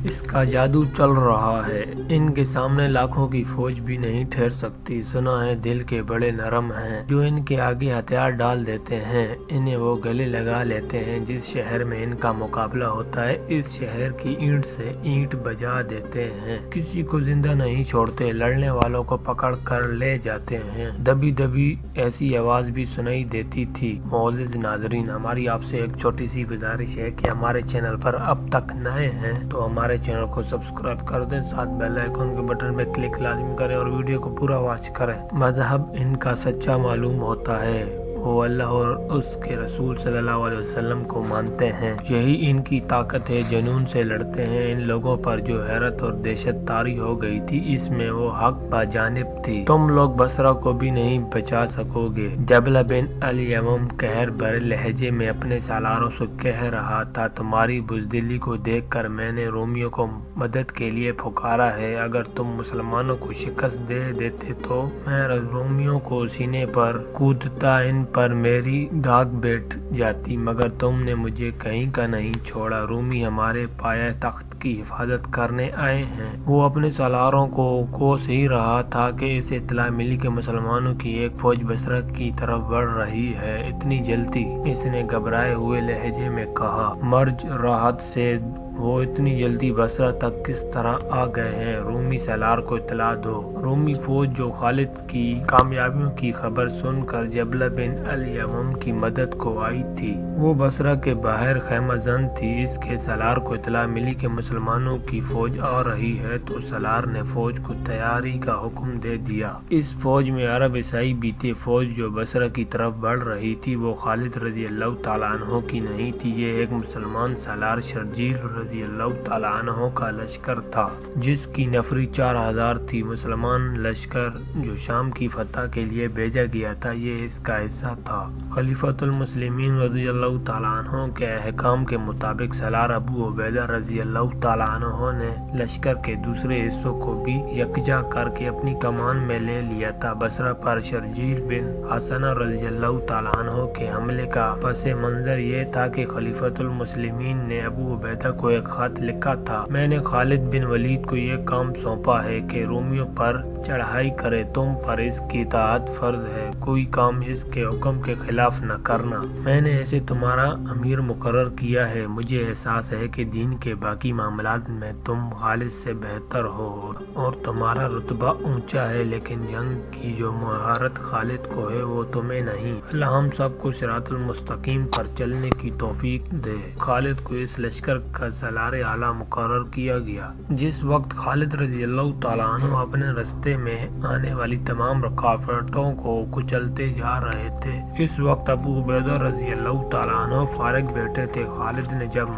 اس کا جادو چل رہا ہے، ان کے سامنے لاکھوں کی فوج بھی نہیں ٹھہر سکتی۔ سنا ہے دل کے بڑے نرم ہیں، جو ان کے آگے ہتھیار ڈال دیتے ہیں انہیں وہ گلے لگا لیتے ہیں۔ جس شہر میں ان کا مقابلہ ہوتا ہے اس شہر کی اینٹ سے اینٹ بجا دیتے ہیں، کسی کو زندہ نہیں چھوڑتے، لڑنے والوں کو پکڑ کر لے جاتے ہیں۔ دبی دبی ایسی آواز بھی سنائی دیتی تھی۔ معزز ناظرین، ہماری آپ سے ایک چھوٹی سی گزارش ہے کہ ہمارے چینل پر اب تک نئے ہیں تو ہمارے چینل کو سبسکرائب کر دیں، ساتھ بیل آئیکن کے بٹن پہ کلک لازمی کریں اور ویڈیو کو پورا واچ کریں۔ مذہب ان کا سچا معلوم ہوتا ہے، وہ اللہ اور اس کے رسول صلی اللہ علیہ وسلم کو مانتے ہیں، یہی ان کی طاقت ہے، جنون سے لڑتے ہیں۔ ان لوگوں پر جو حیرت اور دہشت طاری ہو گئی تھی اس میں وہ حق باجانب تھی۔ تم لوگ بصرہ کو بھی نہیں بچا سکو گے۔ جبلہ بن الیمم قہر بھرے لہجے میں اپنے سالاروں سے کہہ رہا تھا، تمہاری بزدلی کو دیکھ کر میں نے رومیوں کو مدد کے لیے پکارا ہے۔ اگر تم مسلمانوں کو شکست دے دیتے تو میں رومیوں کو سینے پر کودتا، ان پر میری داغ بیٹھ جاتی، مگر تم نے مجھے کہیں کا نہیں چھوڑا۔ رومی ہمارے پایہ تخت کی حفاظت کرنے آئے ہیں۔ وہ اپنے سالاروں کو کوس ہی رہا تھا کہ اسے اطلاع ملی کہ مسلمانوں کی ایک فوج بصرہ کی طرف بڑھ رہی ہے۔ اتنی جلدی؟ اس نے گھبرائے ہوئے لہجے میں کہا۔ مرج راحت سے وہ اتنی جلدی بصرہ تک کس طرح آ گئے ہیں؟ رومی سالار کو اطلاع دو۔ رومی فوج جو خالد کی کامیابیوں کی خبر سن کر جبلہ بن الیمم کی مدد کو آئی تھی، وہ بصرہ کے باہر خیمہ زن تھی۔ اس کے سالار کو اطلاع ملی کہ مسلمانوں کی فوج آ رہی ہے تو سالار نے فوج کو تیاری کا حکم دے دیا۔ اس فوج میں عرب عیسائی بھی تھے۔ فوج جو بصرہ کی طرف بڑھ رہی تھی وہ خالد رضی اللہ تعالیٰ عنہ کی نہیں تھی، یہ ایک مسلمان سالار شرجیل رضی اللہ تعالیٰ عنہ کا لشکر تھا، جس کی نفری 4000 تھی۔ مسلمان لشکر جو شام کی فتح کے لیے بھیجا گیا تھا یہ اس کا حصہ تھا۔ خلیفۃ المسلمین رضی اللہ تعالیٰ عنہ کے احکام کے مطابق سالار ابو عبیدہ رضی اللہ تعالیٰ عنہ نے لشکر کے دوسرے حصوں کو بھی یکجا کر کے اپنی کمان میں لے لیا تھا۔ بصرہ پر شرجیل بن حسنہ رضی اللہ تعالیٰ عنہ کے حملے کا پس منظر یہ تھا کہ خلیفۃ المسلمین نے ابو عبیدہ کو ایک خط لکھا تھا، میں نے خالد بن ولید کو یہ کام سونپا ہے کہ رومیوں پر چڑھائی کرے، تم پر اس کی اطاعت فرض ہے، کوئی کام اس کے حکم کے خلاف نہ کرنا۔ میں نے اسے تمہارا امیر مقرر کیا ہے۔ مجھے احساس ہے کہ دین کے باقی معاملات میں تم خالد سے بہتر ہو اور تمہارا رتبہ اونچا ہے، لیکن جنگ کی جو مہارت خالد کو ہے وہ تمہیں نہیں۔ اللہ ہم سب کو صراط المستقیم پر چلنے کی توفیق دے۔ خالد کو اس لشکر کا سالار اعلیٰ مقرر کیا گیا۔ جس وقت خالد رضی اللہ تعالیٰ عنہ اپنے رستے میں آنے والی تمام رکاوٹوں کو کچلتے جا رہے تھے، اس وقت ابو عبیدہ رضی اللہ تعالیٰ عنہ فارغ بیٹھے تھے۔ خالد نے جب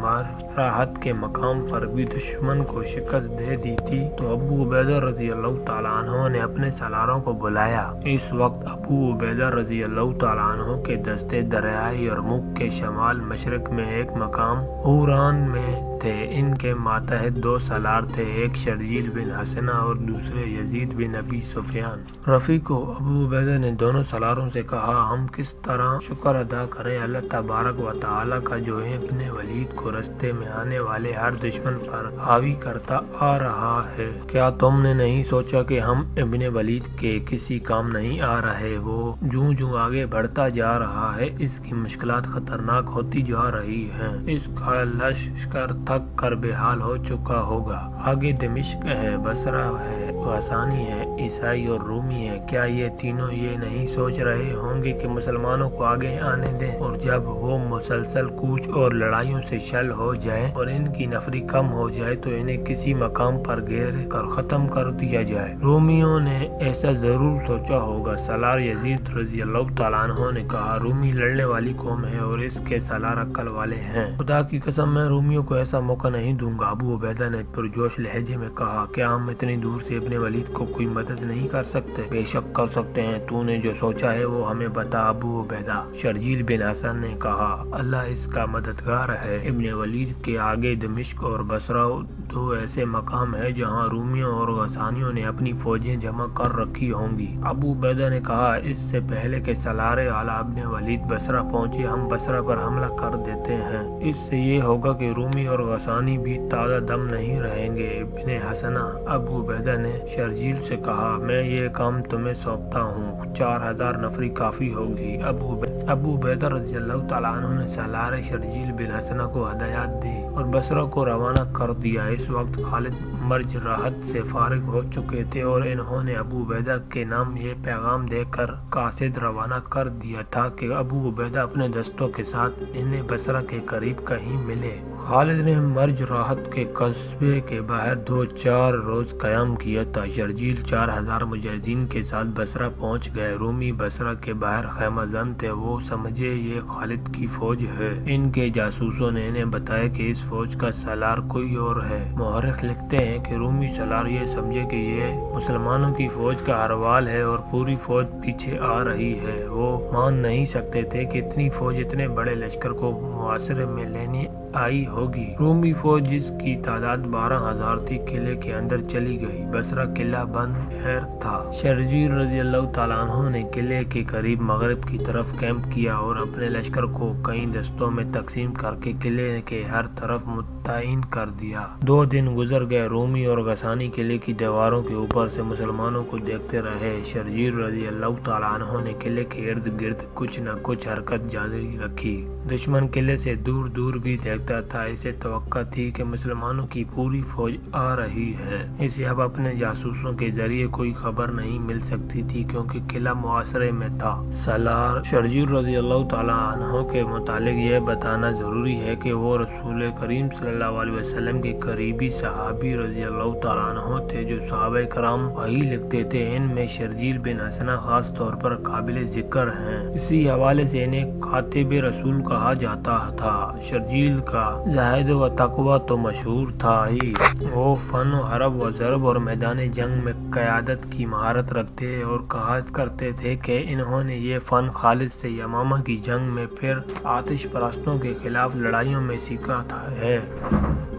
راحت کے مقام پر بھی دشمن کو شکست دے دی تھی تو ابو عبیدہ رضی اللہ تعالیٰ عنہ نے اپنے سالاروں کو بلایا۔ اس وقت ابو عبیدہ رضی اللہ تعالیٰ عنہ کے دستے دریائے یرموک کے شمال مشرق میں ایک مقام حوران میں تھے۔ ان کے ماتحت 2 سالار تھے، ایک شرجیل بن حسنہ اور دوسرے یزید بن ابی سفیان۔ رفیق ابو عبیدہ نے دونوں سالاروں سے کہا، ہم کس طرح شکر ادا کریں اللہ تبارک و تعالیٰ کا جو ابن ولید کو رستے میں آنے والے ہر دشمن پر حاوی کرتا آ رہا ہے؟ کیا تم نے نہیں سوچا کہ ہم ابن ولید کے کسی کام نہیں آ رہے؟ وہ جوں آگے بڑھتا جا رہا ہے اس کی مشکلات خطرناک ہوتی جا رہی ہیں، اس کا لشکر تھک کر بے حال ہو چکا ہوگا۔ آگے دمشق ہے، بصرہ ہے، غسانی ہے، عیسائی اور رومی ہے۔ کیا یہ تینوں یہ نہیں سوچ رہے ہوں گے کہ مسلمانوں کو آگے آنے دیں، اور جب وہ مسلسل کوچ اور لڑائیوں سے شل ہو جائیں اور ان کی نفری کم ہو جائے تو انہیں کسی مقام پر گھیر کر ختم کر دیا جائے؟ رومیوں نے ایسا ضرور سوچا ہوگا۔ سالار یزید رضی اللہ تعالیٰ عنہ نے کہا، رومی لڑنے والی قوم ہے اور اس کے سالار عقل والے ہیں، خدا کی قسم میں رومیوں کو ایسا موقع نہیں دوں گا۔ ابو عبیدہ نے پرجوش لہجے میں کہا، کیا ہم اتنی دور سے ابن ولید کو کوئی مدد نہیں کر سکتے؟ بے شک کر سکتے ہیں، تو نے جو سوچا ہے وہ ہمیں بتا ابو عبیدہ۔ شرجیل بن حسن نے کہا، اللہ اس کا مددگار ہے۔ ابن ولید کے آگے دمشق اور بصرہ 2 ایسے مقام ہیں جہاں رومیوں اور غسانیوں نے اپنی فوجیں جمع کر رکھی ہوں گی۔ ابو عبیدہ نے کہا، اس سے پہلے کہ سالار اعلیٰ ابن ولید بصرہ پہنچے ہم بصرہ پر حملہ کر دیتے देते हैं। इससे ये होगा कि रूमी और गसानी भी ताज़ा दम नहीं रहेंगे। इब्ने हसना अबू उबैदा ने शर्जील से कहा, मैं ये काम तुम्हें सौंपता हूँ, 4000 नफरी काफ़ी होगी। अबू उबैदा रज़ियल्लाहु तआला अन्हु ने सालार शर्जील बिन हसना को हदायत दी और बसरा को रवाना कर दिया। इस वक्त खालिद मर्ज राहत से फारिग हो चुके थे और इन्होंने अबू उबैदा के नाम ये पैगाम देकर कासिद रवाना कर दिया था कि अबू उबैदा अपने दस्तों के साथ इन्हें बसरा के करीब कहीं मिले। खालिद ने मर्ज राहत के कस्बे के बाहर 2-4 रोज कयाम किया था। शर्जील 4000 मुजाहिदीन के साथ बसरा पहुंच गए। रूमी बसरा के बाहर खैमाजन थे। वो समझे ये खालिद की फौज है। इनके जासूसों ने इन्हें बताया कि इस फौज का सलार कोई और है। मुहर्रिख लिखते हैं कि रूमी सलार ये समझे कि ये मुसलमानों की फौज का अरवाल है और पूरी फौज पीछे आ रही है। वो मान नहीं सकते थे कि इतनी फौज इतने बड़े लश्कर को मुआसरे में लेने आई होगी। रूमी फौज जिसकी तादाद 12000 थी किले के अंदर चली गई। बसरा किला बंद खैर था। शर्जील रज़ियल्लाहु तआला अन्हु ने किले के करीब मगरिब की तरफ कैंप किया और अपने लश्कर को कई दस्तों में तकसीम करके किले के हर तरफ मुतय्इन कर दिया। 2 दिन गुजर गए। रूमी और गसानी किले की दीवारों के ऊपर से मुसलमानों को देखते रहे। शर्जील रज़ियल्लाहु तआला अन्हु ने किले के इर्द गिर्द कुछ न कुछ हरकत जारी रखी। दुश्मन किले से दूर दूर भी देखता था। इसे तवक्का थी कि मुसलमानों की पूरी फौज आ रही है। इसे अब अपने जासूसों के जरिए कोई खबर नहीं मिल सकती थी क्योंकि किला मुआसरे में था। सलार शर्जील रज़ियल्लाहु तआला अन्हु के मुतालिक यह बताना जरूरी है कि वो रसूल करीम सल्लल्लाहु अलैहि वसल्लम के करीबी सहाबी रज़ियल्लाहु तआला अन्हु थे जो सहाबा कराम वही लिखते थे। इनमें शर्जील बिन हसना खास तौर पर काबिल जिक्र हैं। इसी हवाले से इन्हें कातिब रसूल कहा जाता था। शर्जील का ज़ाहिद व तकवा तो मशहूर था ही। वो फन हरब व ज़रब और मैदान जंग में क़यादत की महारत रखते और कहा करते थे कि इन्होंने ये फन खालिद से यमामा की जंग में फिर आतिश परस्तों के खिलाफ लड़ाइयों में सीखा था है।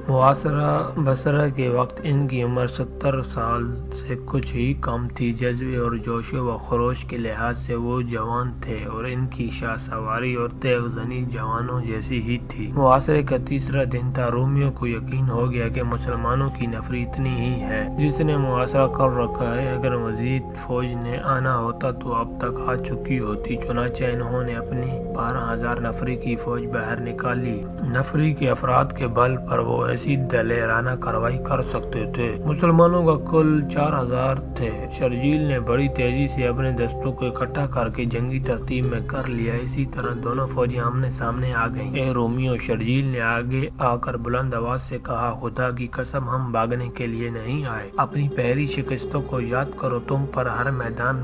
मुआसरा बसरा के वक्त इनकी उम्र 70 साल से कुछ ही कम थी। जज्बे और जोश व खरोश के लिहाज से वो जवान थे और इनकी शाह सवारी और तेगजनी जवानों जैसी ही थी। मुआसरे का तीसरा दिन था। रोमियो को यकीन हो गया कि मुसलमानों की नफरी इतनी ही है जिसने मुआसरा कर रखा है। अगर मजीद फौज ने आना होता तो अब तक आ चुकी होती। चुनाचे इन्होंने अपनी 12000 नफरी की फौज बाहर निकाली। नफरी के अफराद के बल पर वो ऐसी दलेराना कार्रवाई कर सकते थे। मुसलमानों का कुल 4000 थे। शर्जील ने बड़ी तेजी से अपने दस्तों को इकट्ठा करके जंगी तरतीब में कर लिया। इसी तरह दोनों फौजी आमने सामने आ गईं। ए रोमियो, शर्जील ने आगे आकर बुलंद आवाज से कहा, खुदा की कसम हम भागने के लिए नहीं आए। अपनी पहली शिकस्तों को याद करो। तुम हर मैदान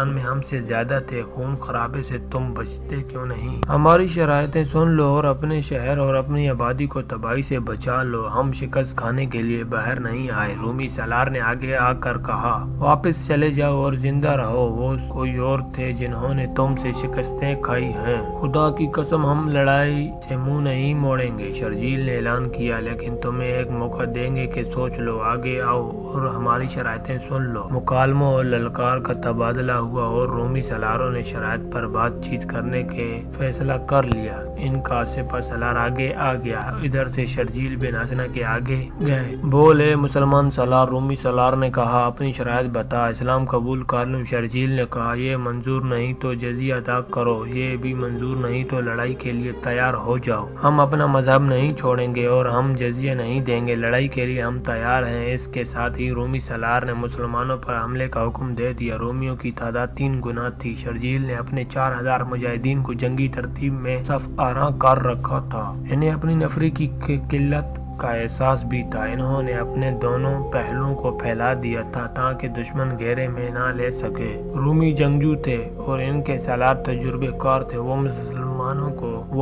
में हमसे ज्यादा थे। खून खराबे से तुम बचते क्यों नहीं? हमारी शरायतें सुन लो और अपने शहर और अपनी आबादी को तबाही से बचा लो। हम शिकस्त खाने के लिए बाहर नहीं आए। रूमी सलार ने आगे आकर कहा, वापस चले जाओ और जिंदा रहो। वो कोई और थे जिन्होंने तुमसे शिकस्तें खाई हैं। खुदा की कसम हम लड़ाई से मुंह नहीं मोड़ेंगे। शर्जील ने ऐलान किया, लेकिन तुम्हें एक मौका देंगे कि सोच लो। आगे आओ और हमारी शरायतें सुन लो। मुकालमों और ललकार का तबादला हुआ और रोमी सलारों ने शरायत पर बातचीत करने के फैसला कर लिया। इनका सिपा सलार आगे आ गया। इधर से शर्जील बिन हसना के आगे गए। बोले, मुसलमान सलार। रूमी सलार ने कहा, अपनी शरायत बता। इस्लाम कबूल कर लूं। शर्जील ने कहा, ये मंजूर नहीं तो जजिया अदा करो। ये भी मंजूर नहीं तो लड़ाई के लिए तैयार हो जाओ। हम अपना मजहब नहीं छोड़ेंगे और हम जजिया नहीं देंगे। लड़ाई के लिए हम तैयार हैं। इसके साथ ही रूमी सलार ने मुसलमानों पर हमले का हुक्म दे दिया। रोमियों की तादाद 3 गुना थी। शर्जील ने अपने 4000 मुजाहिदीन को जंगी तरतीब में सफ आरा कर रखा था। इन्हें अपनी नफरी की किल्लत का एहसास भी था। इन्होंने अपने दोनों पहलुओं को फैला दिया था ताकि दुश्मन घेरे में ना ले सके। रूमी जंगजू थे और इनके सलार तजुर्बेकार थे। वो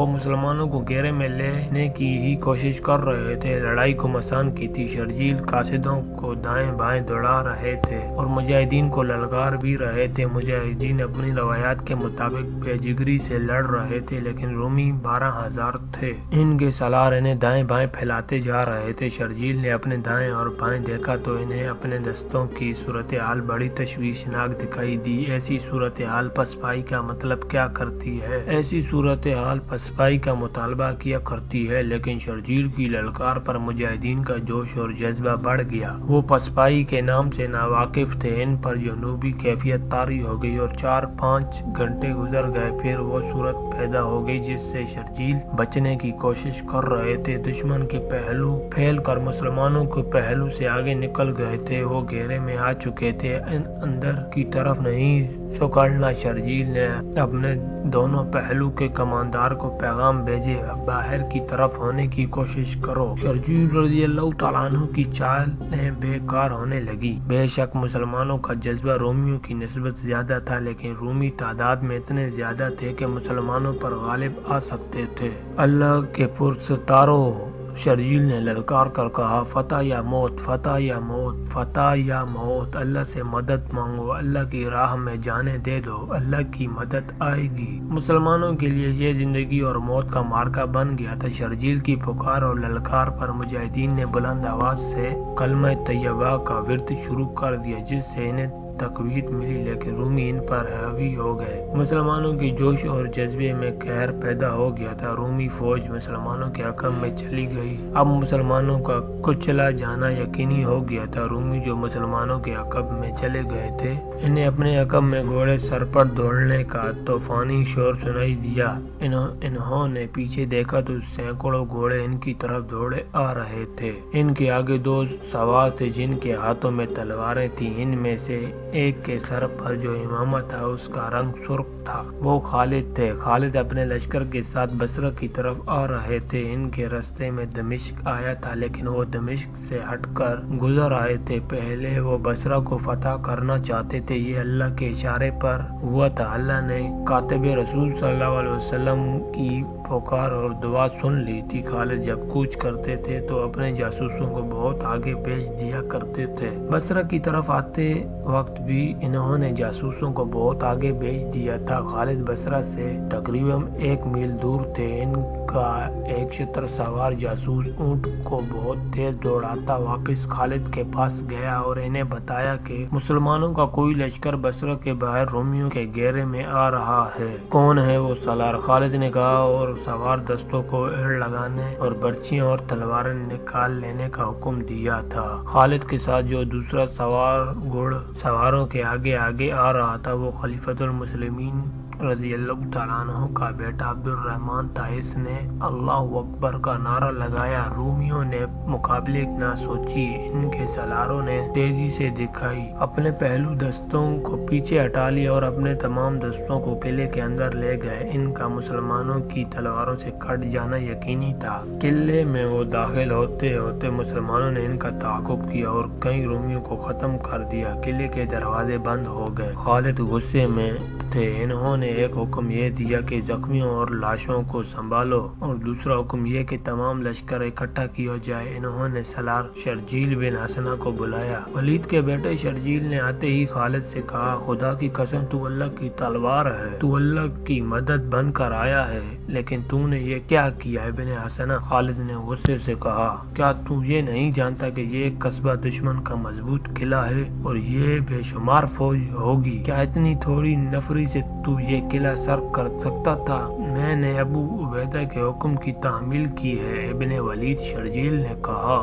मुसलमानों को घेरे में लेने की ही कोशिश कर रहे थे। लड़ाई को मसान की थी। शर्जील कासिदों को दाएं बाएं दौड़ा रहे थे और मुजाहिदीन को ललकार भी रहे थे। मुजाहिदीन अपनी रवायात के मुताबिक बेजिगरी से लड़ रहे थे, लेकिन रूमी 12000 थे। इनके सलार इन्हें दाएं बाएं फैलाते जा रहे थे। शर्जील ने अपने दाएं और बाएं देखा तो इन्हें अपने दस्तों की सूरत हाल बड़ी तशवीशनाक दिखाई दी। ऐसी सूरत हाल पसपाई का मतलब क्या करती है? ऐसी सूरत सूरत-ए-हाल पसपाई का मुतालबा किया करती है, लेकिन शर्जील की ललकार पर मुजाहिदीन का जोश और जज्बा बढ़ गया। वो पसपाई के नाम से नावाकिफ थे। इन पर जनूबी कैफियत तारी हो गई और 4-5 घंटे गुजर गए। फिर वो सूरत पैदा हो गई जिससे शर्जील बचने की कोशिश कर रहे थे। दुश्मन के पहलू फैल कर मुसलमानों के पहलू से आगे निकल गए थे। वो घेरे में आ चुके थे। अंदर की तरफ नहीं सुकड़ना। शर्जील ने अपने दोनों पहलू के कमांडर को पैगाम भेजे, अब बाहर की तरफ होने की कोशिश करो। शर्जील रज़ियल्लाहु तआला अन्हु की चालें बेकार होने लगी। बेशक मुसलमानों का जज्बा रोमियों की निस्बत ज्यादा था, लेकिन रूमी तादाद में इतने ज्यादा थे कि मुसलमानों पर गालिब आ सकते थे। अल्लाह के पुरस्तारों, शर्जील ने ललकार कर कहा, फतह या मौत, फतह या मौत, फतह या मौत। अल्लाह से मदद मांगो, अल्लाह की राह में जाने दे दो, अल्लाह की मदद आएगी। मुसलमानों के लिए ये जिंदगी और मौत का मार्का बन गया था। शर्जील की पुकार और ललकार पर मुजाहिदीन ने बुलंद आवाज से कलमा तैयबा का विर्द शुरू कर दिया, जिससे इन्हें तकवीत मिली, लेकिन रूमी इन पर हावी हो गए। मुसलमानों की जोश और जज्बे में कहर पैदा हो गया था। रूमी फौज मुसलमानों के हकम में चली गई। अब मुसलमानों का कुचला जाना यकीनी हो गया था। रूमी जो मुसलमानों के हकम में चले गए थे, इन्हें अपने हकम में घोड़े सर पर दौड़ने का तूफानी शोर सुनाई दिया। इन्होंने पीछे देखा तो सैकड़ों घोड़े इनकी तरफ दौड़े आ रहे थे। इनके आगे 2 सवार थे जिनके हाथों में तलवारें थी। इनमें से एक के सर पर जो इमामा था उसका रंग सुर्ख था। वो खालिद थे। खालिद अपने लश्कर के साथ बसरा की तरफ आ रहे थे। इनके रास्ते में दमिश्क आया था, लेकिन वो दमिश्क से हटकर गुजर आए थे। पहले वो बसरा को फतह करना चाहते थे। ये अल्लाह के इशारे पर हुआ था। अल्लाह ने कातिब रसूल सल्लल्लाहु अलैहि वसल्लम की पुकार और दुआ सुन ली थी। खालिद जब कूच करते थे तो अपने जासूसों को बहुत आगे भेज दिया करते थे। बसरा की तरफ आते वक्त भी इन्होंने जासूसों को बहुत आगे भेज दिया था। खालिद बसरा से तकरीबन 1 मील दूर थे। इनका एक शतर सवार जासूस ऊंट को बहुत तेज दौड़ाता वापस खालिद के पास गया और इन्हें बताया कि मुसलमानों का कोई लश्कर बसरा के बाहर रोमियों के घेरे में आ रहा है। कौन है वो सलार? खालिद ने कहा और सवार दस्तों को एड़ लगाने और बर्चियां और तलवारें निकाल लेने का हुक्म दिया था। खालिद के साथ जो दूसरा सवार घुड़ सवारों के आगे आगे आ रहा था वो खलीफतुल मुस्लिमीन रज़ियल्लाहु तआला अन्हु का बेटा अब्दुर्रहमान था। इसने अल्लाहु अकबर का नारा लगाया। रूमियों ने मुकाबले ना सोची। इनके सलारों ने तेजी से दिखाई, अपने पहलू दस्तों को पीछे हटा लिया और अपने तमाम दस्तों को किले के अंदर ले गए। इनका मुसलमानों की तलवारों से कट जाना यकीनी था। किले में वो दाखिल होते होते मुसलमानों ने इनका ताक़ुब किया और कई रूमियों को खत्म कर दिया। किले के दरवाजे बंद हो गए। खालिद गुस्से में थे। इन्होंने एक हुक्म ये दिया कि जख्मियों और लाशों को संभालो और दूसरा हुक्म ये कि तमाम लश्कर इकट्ठा किया जाए। इन्होंने सलार शर्जील बिन हसना को बुलाया। वलीद के बेटे शर्जील ने आते ही खालिद से कहा, खुदा की कसम तू अल्लाह की तलवार है, तू अल्लाह की मदद बनकर आया है, लेकिन तूने ये क्या किया है बिन हसना? खालिद ने गुस्से से कहा, क्या तू ये नहीं जानता कि ये कस्बा दुश्मन का मजबूत किला है और ये बेशुमार फौज होगी? क्या इतनी थोड़ी नफरी से तू ये किला सर कर सकता था? मैंने अबू उबैदा के हुक्म की तामील की है। इब्ने वलीद शर्जील ने कहा।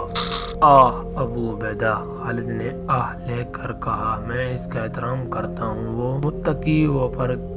आह अबू उबैदा, खालिद ने आह लेकर कहा, मैं इसका एहतराम करता हूँ। वो मुत्तकी व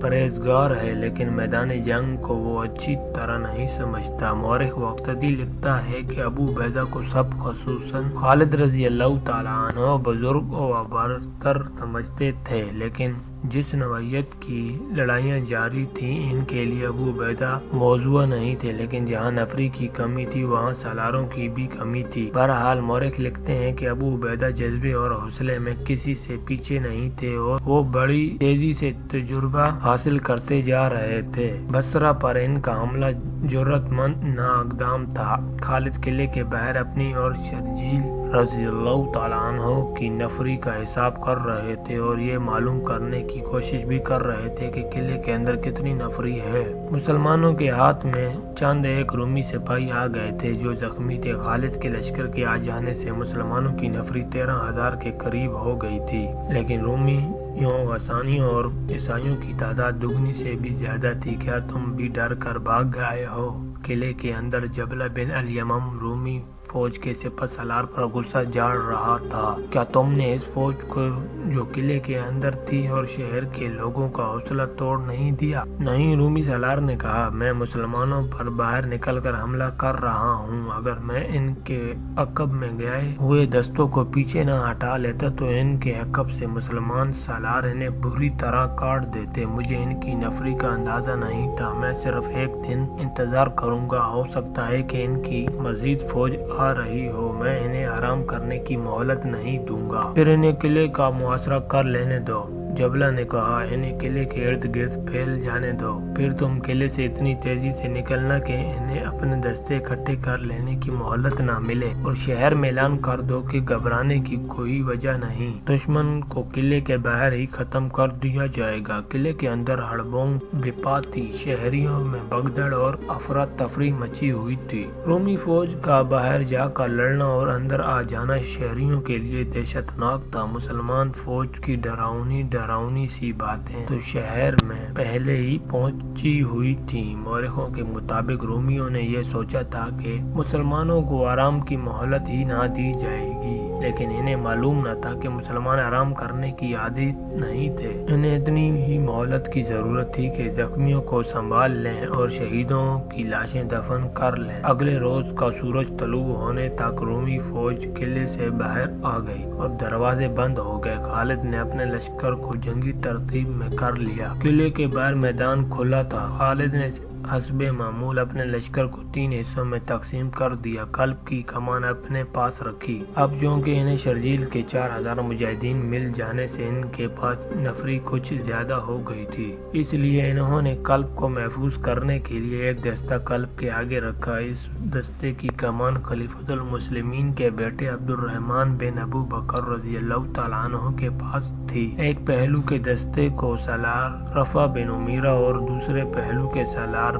परहेजगार है, लेकिन मैदान जंग को वो अच्छी तरह नहीं समझता। मौरिख वक्तदी लिखता है कि अबू उबैदा को सब खसूसन खालिद रज़ियल्लाहु तआला अन्हु बुजुर्ग व बरतर समझते थे, लेकिन जिस नौइयत की लड़ाइयाँ जारी थीं इनके लिए अबू उबैदा मौजूद नहीं थे, लेकिन जहाँ नफरी की कमी थी वहाँ सलारों की भी कमी थी। बहरहाल मौरिख लिखते हैं कि अबू उबैदा जज्बे और हौसले में किसी से पीछे नहीं थे और वो बड़ी तेजी से तजुर्बा हासिल करते जा रहे थे। बसरा पर इनका हमला जुर्रतमंद नाकदाम था। खालिद किले के बाहर अपनी और शर्जील रज़ियल्लाहु तआला अन्हु की नफरी का हिसाब कर रहे थे और ये मालूम करने की कोशिश भी कर रहे थे कि किले के अंदर कितनी नफरी है। मुसलमानों के हाथ में चंद एक रूमी सिपाही आ गए थे जो जख्मी थे। खालिद के लश्कर के आ जाने से मुसलमानों की नफरी 13,000 के करीब हो गई थी, लेकिन रूमी یوں غسانیوں اور عیسائیوں کی تعداد دگنی سے بھی زیادہ تھی۔ کیا تم بھی ڈر کر بھاگ آئے ہو؟ قلعے کے اندر جبلہ بن الیمم رومی فوج کے سپہ سالار پر غصہ جھاڑ رہا تھا۔ کیا تم نے اس فوج کو جو قلعے کے اندر تھی اور شہر کے لوگوں کا حوصلہ توڑ نہیں دیا؟ نہیں، رومی سالار نے کہا، میں مسلمانوں پر باہر نکل کر حملہ کر رہا ہوں۔ اگر میں ان کے عقب میں گئے ہوئے دستوں کو پیچھے نہ ہٹا لیتا تو ان کے عقب سے مسلمان سالار انہیں بری طرح کاٹ دیتے۔ مجھے ان کی نفری کا اندازہ نہیں تھا۔ میں صرف ایک دن انتظار کروں گا، ہو سکتا ہے کہ ان کی مزید فوج آ رہی ہو، میں انہیں آرام کرنے کی مہلت نہیں دوں گا، پھر انہیں قلعے کا محاصرہ کر لینے دو۔ جبلہ نے کہا، انہیں قلعے کے ارد گرد پھیل جانے دو، پھر تم قلعے سے اتنی تیزی سے نکلنا کہ انہیں اپنے دستے اکٹھے کر لینے کی مہلت نہ ملے، اور شہر میں اعلان کر دو کہ گھبرانے کی کوئی وجہ نہیں، دشمن کو قلعے کے باہر ہی ختم کر دیا جائے گا۔ قلعے کے اندر ہڑبونگ بپا تھی، شہریوں میں بھگدڑ اور افراتفری مچی ہوئی تھی۔ رومی فوج کا باہر جا کر لڑنا اور اندر آ جانا شہریوں کے لیے دہشت ناک تھا۔ مسلمان فوج کی ڈراؤنی سی باتیں تو شہر میں پہلے ہی پہنچی ہوئی تھیں۔ مورخوں کے مطابق رومیوں نے یہ سوچا تھا کہ مسلمانوں کو آرام کی مہلت ہی نہ دی جائے گی، لیکن انہیں معلوم نہ تھا کہ مسلمان آرام کرنے کی عادی نہیں تھے۔ انہیں اتنی ہی مہلت کی ضرورت تھی کہ زخمیوں کو سنبھال لیں اور شہیدوں کی لاشیں دفن کر لیں۔ اگلے روز کا سورج طلوع ہونے تک رومی فوج قلعے سے باہر آ گئی اور دروازے بند ہو گئے۔ خالد نے اپنے لشکر کو جنگی ترتیب میں کر لیا۔ قلعے کے باہر میدان کھلا تھا۔ خالد نے حسب معمول اپنے لشکر کو 3 حصوں میں تقسیم کر دیا۔ قلب کی کمان اپنے پاس رکھی۔ اب چونکہ انہیں شرجیل کے 4000 مجاہدین مل جانے سے ان کے پاس نفری کچھ زیادہ ہو گئی تھی، اس لیے انہوں نے قلب کو محفوظ کرنے کے لیے ایک دستہ قلب کے آگے رکھا۔ اس دستے کی کمان خلیفۃ المسلمین کے بیٹے عبد الرحمن بن ابو بکر رضی اللہ تعالیٰ عنہ کے پاس تھی۔ ایک پہلو کے دستے کو سالار رفع بن امیرہ اور دوسرے پہلو کے سالار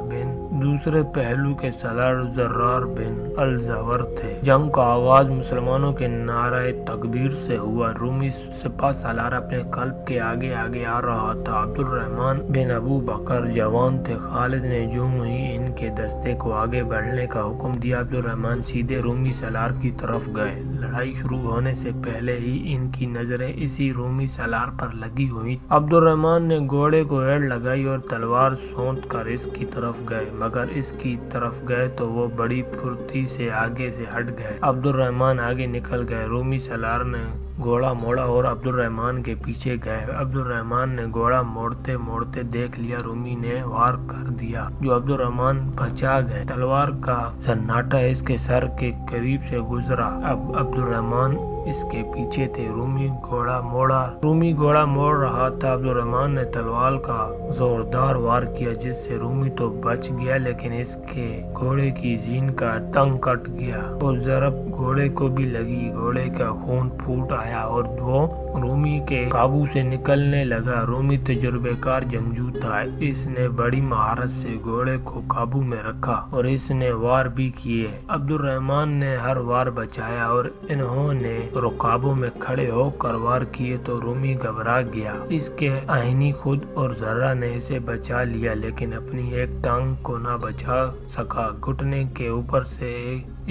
زرار بن الزور تھے۔ جنگ کا آغاز مسلمانوں کے نعرہ تکبیر سے ہوا۔ رومی سپہ سالار اپنے قلب کے آگے آ رہا تھا۔ عبد الرحمن بن ابو بکر جوان تھے۔ خالد نے جو ہی ان کے دستے کو آگے بڑھنے کا حکم دیا، عبد الرحمن سیدھے رومی سالار کی طرف گئے۔ لڑائی شروع ہونے سے پہلے ہی ان کی نظریں اسی رومی سالار پر لگی ہوئی۔ عبد الرحمن نے گھوڑے کو ایڑ لگائی اور تلوار سونت کر اس کی طرف گئے، مگر اس کی طرف گئے تو وہ بڑی پھرتی سے آگے سے ہٹ گئے۔ عبد الرحمن آگے نکل گئے۔ رومی سالار نے گھوڑا موڑا اور عبد الرحمن کے پیچھے گئے۔ عبد الرحمن نے گھوڑا موڑتے دیکھ لیا، رومی نے وار کر دیا جو عبد الرحمن بچا گئے۔ تلوار کا سناٹا اس کے سر کے قریب سے گزرا۔ اب عبد الرحمن اس کے پیچھے تھے۔ رومی گھوڑا موڑ رہا تھا۔ عبد الرحمن نے تلوار کا زوردار وار کیا، جس سے رومی تو بچ گیا، لیکن اس کے گھوڑے کی زین کا ٹنگ کٹ گیا اور ضرب گھوڑے کو بھی لگی۔ گھوڑے کا خون پھوٹ آیا اور وہ رومی کے قابو سے نکلنے لگا۔ رومی تجربہ کار جنگجو تھا، اس نے بڑی مہارت سے گھوڑے کو قابو میں رکھا اور اس نے وار بھی کیے۔ عبد الرحمن نے ہر وار بچایا اور انہوں نے رکابوں میں کھڑے ہو کر وار کیے تو رومی گھبرا گیا۔ اس کے آہنی خود اور ذرہ نے اسے بچا لیا، لیکن اپنی ایک ٹانگ کو نہ بچا سکا۔ گھٹنے کے اوپر سے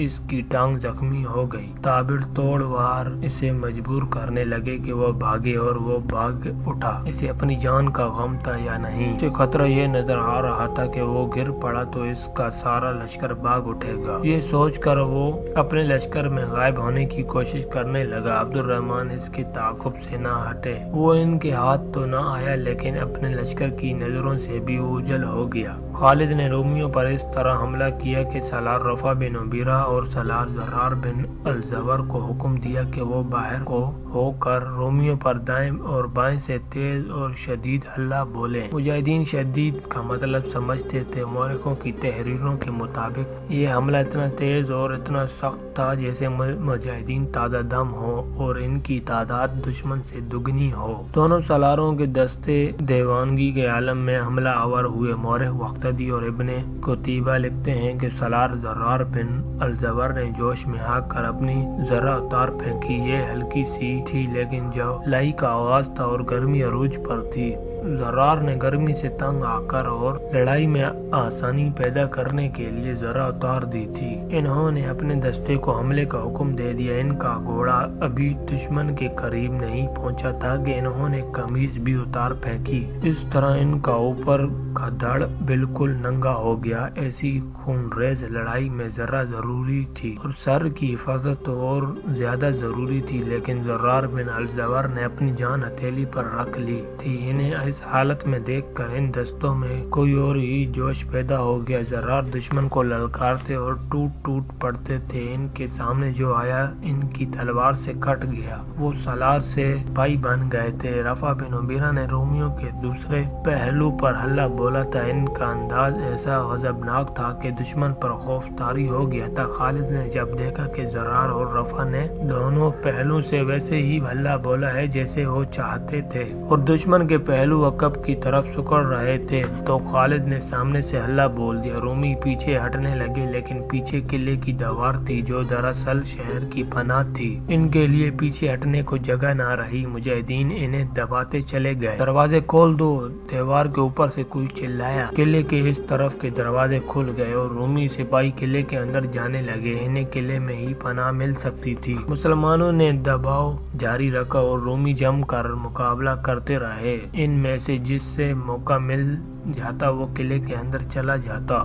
اس کی ٹانگ زخمی ہو گئی۔ تابڑ توڑ وار اسے مجبور کرنے لگے کہ وہ بھاگے اور وہ بھاگ اٹھا۔ اسے اپنی جان کا غم تھا یا نہیں؟ اسے خطرہ یہ نظر آ رہا تھا کہ وہ گر پڑا تو اس کا سارا لشکر بھاگ اٹھے گا۔ یہ سوچ کر وہ اپنے لشکر میں غائب ہونے کی کوشش کرنے لگا۔ عبد الرحمن اس کے تعاقب سے نہ ہٹے۔ وہ ان کے ہاتھ تو نہ آیا، لیکن اپنے لشکر کی نظروں سے بھی اوجھل ہو گیا۔ خالد نے رومیوں پر اس طرح حملہ کیا کہ سالار رفع بن عمیرہ اور سالار زرار بن الزور کو حکم دیا کہ وہ باہر کو ہو کر رومیوں پر دائیں اور بائیں سے تیز اور شدید حملہ بولے۔ مجاہدین شدید کا مطلب سمجھتے تھے۔ مورخوں کی تحریروں کے مطابق یہ حملہ اتنا تیز اور اتنا سخت تھا جیسے مجاہدین تازہ دم ہو اور ان کی تعداد دشمن سے دگنی ہو۔ دونوں سالاروں کے دستے دیوانگی کے عالم میں حملہ آور ہوئے۔ مورخ وقت मुक्तदी और इब्ने कुतैबा लिखते हैं कि सलार ज़र्रार बिन अल-ज़बर ने जोश में आकर अपनी जरा उतार फेंकी। ये हल्की सी थी लेकिन जो लाई का आवाज था और गर्मी अरूज पर थी। ज़र्रार ने गर्मी से तंग आकर और लड़ाई में आसानी पैदा करने के लिए जरा उतार दी थी। इन्होंने अपने दस्ते को हमले का हुक्म दे दिया। इनका घोड़ा अभी दुश्मन के करीब नहीं पहुंचा था कि इन्होंने कमीज भी उतार फेंकी। इस तरह इनका ऊपर का धड़ बिल्कुल नंगा हो गया। ऐसी खूनरेज लड़ाई में जरा जरूरी थी और सर की हिफाजत और ज्यादा जरूरी थी, लेकिन ज़र्रार बिन अल-ज़बर ने अपनी जान हथेली पर रख ली थी। इन्हें इस हालत में देखकर इन दस्तों में कोई और ही जोश पैदा हो गया। ज़र्रार दुश्मन को ललकारते और टूट टूट पड़ते थे। इनके सामने जो आया इनकी तलवार से कट गया। वो सलार से पाई बन गए थे। रफा बिन उबीरा ने रोमियों के दूसरे पहलू पर हल्ला बोला था। इनका अंदाज ऐसा गजबनाक था कि दुश्मन पर खौफ तारी हो गया था। खालिद ने जब देखा कि ज़र्रार और रफा ने दोनों पहलू से वैसे ही हल्ला बोला है जैसे वो चाहते थे और दुश्मन के पहलू अकब की तरफ सुकड़ रहे थे, तो खालिद ने सामने से हल्ला बोल दिया। रोमी पीछे हटने लगे, लेकिन पीछे किले की दीवार थी जो दरअसल शहर की पनाह थी। इनके लिए पीछे हटने को जगह ना रही। मुजाहिदीन इन्हें दबाते चले गए। दरवाजे खोल दो, दीवार के ऊपर से कोई चिल्लाया। किले के इस तरफ के दरवाजे खुल गए और रोमी सिपाही किले के अंदर जाने लगे। इन्हें किले में ही पनाह मिल सकती थी। मुसलमानों ने दबाव जारी रखा और रोमी जमकर मुकाबला करते रहे। इनमें से जिससे मौका मिल जाता वो किले के अंदर चला जाता।